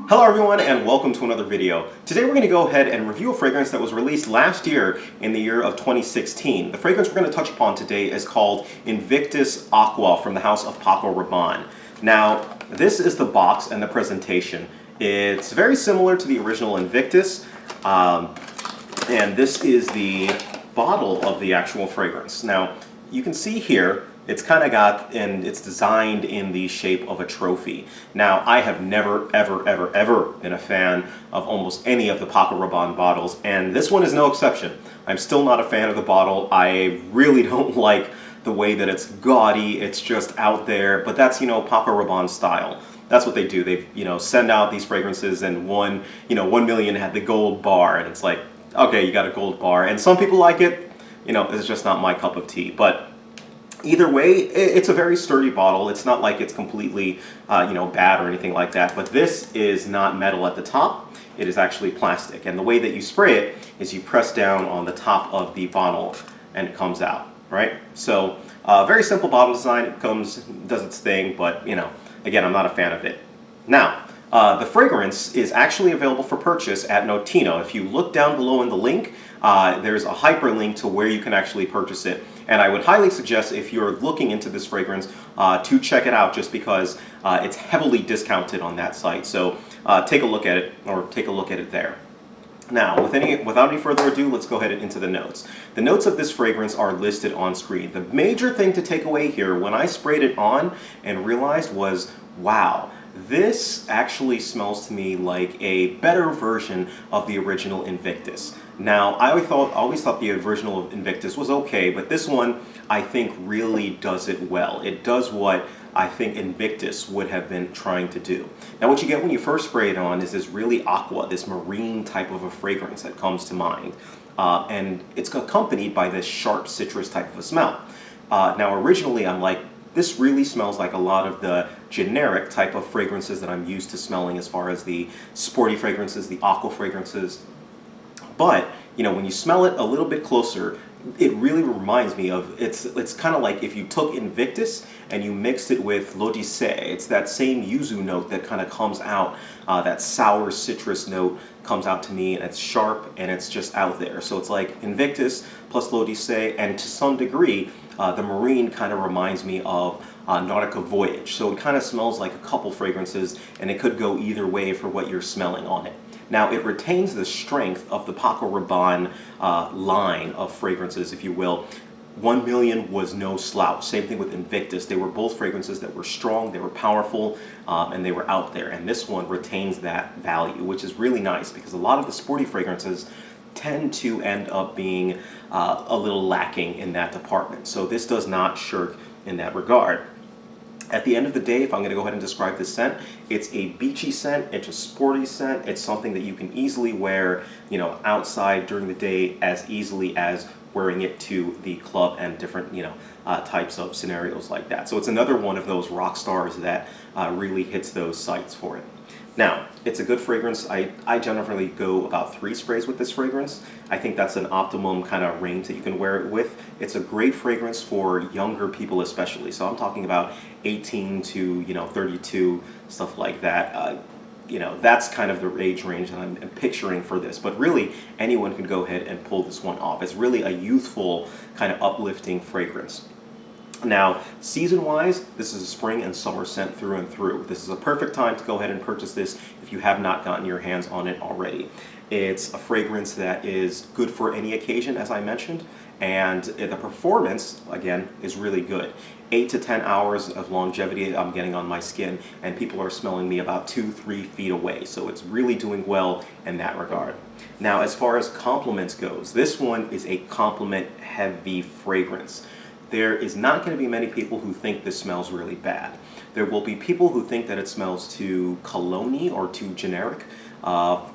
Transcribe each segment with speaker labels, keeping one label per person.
Speaker 1: Hello everyone and welcome to another video. Today we're going to go ahead and review a fragrance that was released last year in the year of 2016. The fragrance we're going to touch upon today is called Invictus Aqua from the house of Paco Rabanne. Now, this is the box and the presentation. It's very similar to the original Invictus, and this is the bottle of the actual fragrance. Now, you can see here it's kind of got, and it's designed in the shape of a trophy. Now, I have never, ever been a fan of almost any of the Paco Rabanne bottles, and this one is no exception. I'm still not a fan of the bottle. I really don't like the way that it's gaudy, it's just out there, but that's, Paco Rabanne style. That's what they do. They, send out these fragrances, and 1 million had the gold bar, and it's like, okay, you got a gold bar, and some people like it. It's just not my cup of tea, but either way, it's a very sturdy bottle. It's not like it's completely, bad or anything like that. But this is not metal at the top. It is actually plastic. And the way that you spray it is you press down on the top of the bottle and it comes out, right? So, very simple bottle design. It does its thing, but, again, I'm not a fan of it. Now, the fragrance is actually available for purchase at Notino. If you look down below in the link, there's a hyperlink to where you can actually purchase it. And I would highly suggest, if you're looking into this fragrance, to check it out, just because it's heavily discounted on that site. So take a look at it, or take a look at it there. Now, without any further ado, let's go ahead and into the notes. The notes of this fragrance are listed on screen. The major thing to take away here, when I sprayed it on and realized, was, wow, this actually smells to me like a better version of the original Invictus. Now, I always thought the original Invictus was okay, but this one, I think, really does it well. It does what I think Invictus would have been trying to do. Now, what you get when you first spray it on is this really aqua, this marine type of a fragrance that comes to mind. And it's accompanied by this sharp citrus type of a smell. Now, originally, I'm like, this really smells like a lot of the generic type of fragrances that I'm used to smelling, as far as the sporty fragrances, the aqua fragrances. But, when you smell it a little bit closer, it really reminds me of, it's kind of like if you took Invictus and you mixed it with l'Odyssée. It's that same yuzu note that kind of comes out, that sour citrus note comes out to me, and it's sharp and it's just out there. So it's like Invictus plus l'Odyssée, and to some degree, the marine kind of reminds me of Nautica Voyage. So it kind of smells like a couple fragrances, and it could go either way for what you're smelling on it. Now, it retains the strength of the Paco Rabanne line of fragrances, if you will. 1 million was no slouch. Same thing with Invictus. They were both fragrances that were strong, they were powerful, and they were out there. And this one retains that value, which is really nice, because a lot of the sporty fragrances tend to end up being a little lacking in that department. So this does not shirk in that regard. At the end of the day, if I'm going to go ahead and describe this scent, it's a beachy scent, it's a sporty scent, it's something that you can easily wear, outside during the day as easily as wearing it to the club and different, types of scenarios like that. So it's another one of those rock stars that really hits those sights for it. Now, it's a good fragrance. I generally go about 3 sprays with this fragrance. I think that's an optimum kind of range that you can wear it with. It's a great fragrance for younger people especially. So I'm talking about 18 to 32, stuff like that. That's kind of the age range that I'm picturing for this. But really, anyone can go ahead and pull this one off. It's really a youthful, kind of uplifting fragrance. Now, season-wise, this is a spring and summer scent through and through. This is a perfect time to go ahead and purchase this if you have not gotten your hands on it already. It's a fragrance that is good for any occasion, as I mentioned, and the performance, again, is really good. 8 to 10 hours of longevity I'm getting on my skin, and people are smelling me about 2-3 feet away, so it's really doing well in that regard. Now, as far as compliments goes, this one is a compliment-heavy fragrance. There is not going to be many people who think this smells really bad. There will be people who think that it smells too cologne-y or too generic,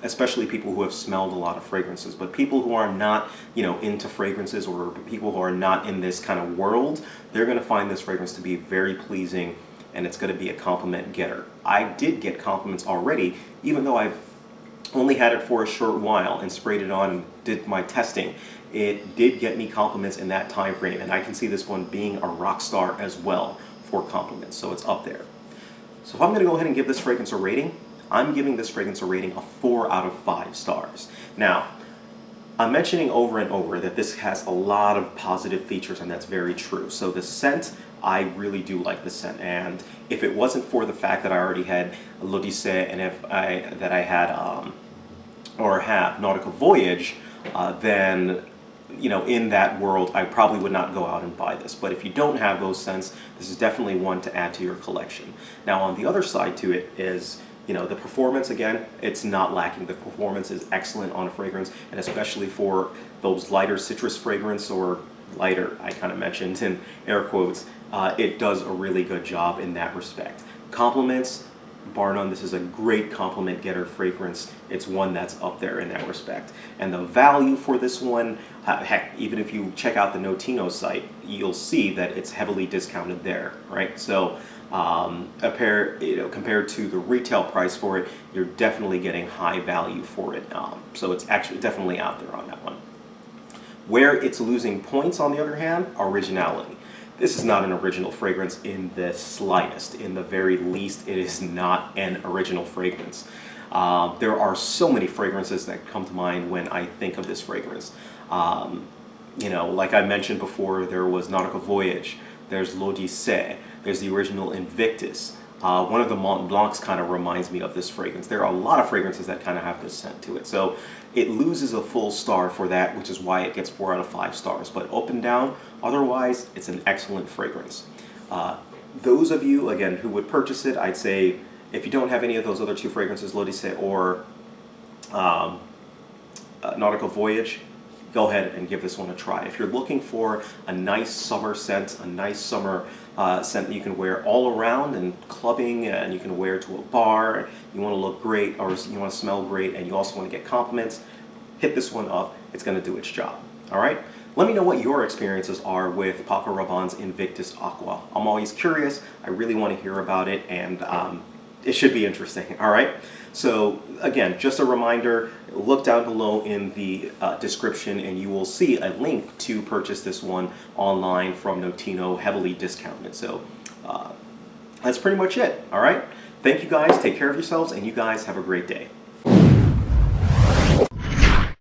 Speaker 1: especially people who have smelled a lot of fragrances. But people who are not, into fragrances, or people who are not in this kind of world, they're going to find this fragrance to be very pleasing, and it's going to be a compliment getter. I did get compliments already, even though I've only had it for a short while and sprayed it on and did my testing. It did get me compliments in that time frame, and I can see this one being a rock star as well for compliments, so it's up there. So if I'm going to go ahead and give this fragrance a rating, I'm giving this fragrance a rating of 4 out of 5 stars. Now, I'm mentioning over and over that this has a lot of positive features, and that's very true. So the scent, I really do like the scent, and if it wasn't for the fact that I already had L'Odyssée and that I had or have Nautical Voyage, then in that world, I probably would not go out and buy this. But if you don't have those scents, this is definitely one to add to your collection. Now, on the other side to it is, the performance, again, it's not lacking. The performance is excellent on a fragrance, and especially for those lighter citrus fragrance, or lighter, I kind of mentioned in air quotes, it does a really good job in that respect. Compliments, bar none, this is a great compliment getter fragrance. It's one that's up there in that respect. And the value for this one, heck, even if you check out the Notino site, you'll see that it's heavily discounted there, right? So compared to the retail price for it, you're definitely getting high value for it. So it's actually definitely out there on that one. Where it's losing points, on the other hand, originality. This is not an original fragrance in the slightest. In the very least, it is not an original fragrance. There are so many fragrances that come to mind when I think of this fragrance. Like I mentioned before, there was Nautical Voyage, there's L'Odyssée, there's the original Invictus. One of the Mont Blancs kind of reminds me of this fragrance. There are a lot of fragrances that kind of have this scent to it. So it loses a full star for that, which is why it gets 4 out of 5 stars. But up and down, otherwise, it's an excellent fragrance. Those of you, again, who would purchase it, I'd say if you don't have any of those other 2 fragrances, L'Odyssée or Nautical Voyage, go ahead and give this one a try. If you're looking for a nice summer scent, a nice summer scent that you can wear all around and clubbing, and you can wear to a bar, you want to look great, or you want to smell great, and you also want to get compliments, hit this one up. It's going to do its job. All right? Let me know what your experiences are with Paco Rabanne's Invictus Aqua. I'm always curious. I really want to hear about it, and it should be interesting. All right? So again, just a reminder, look down below in the description and you will see a link to purchase this one online from Notino, heavily discounted. So that's pretty much it. All right? Thank you guys. Take care of yourselves, and you guys have a great day.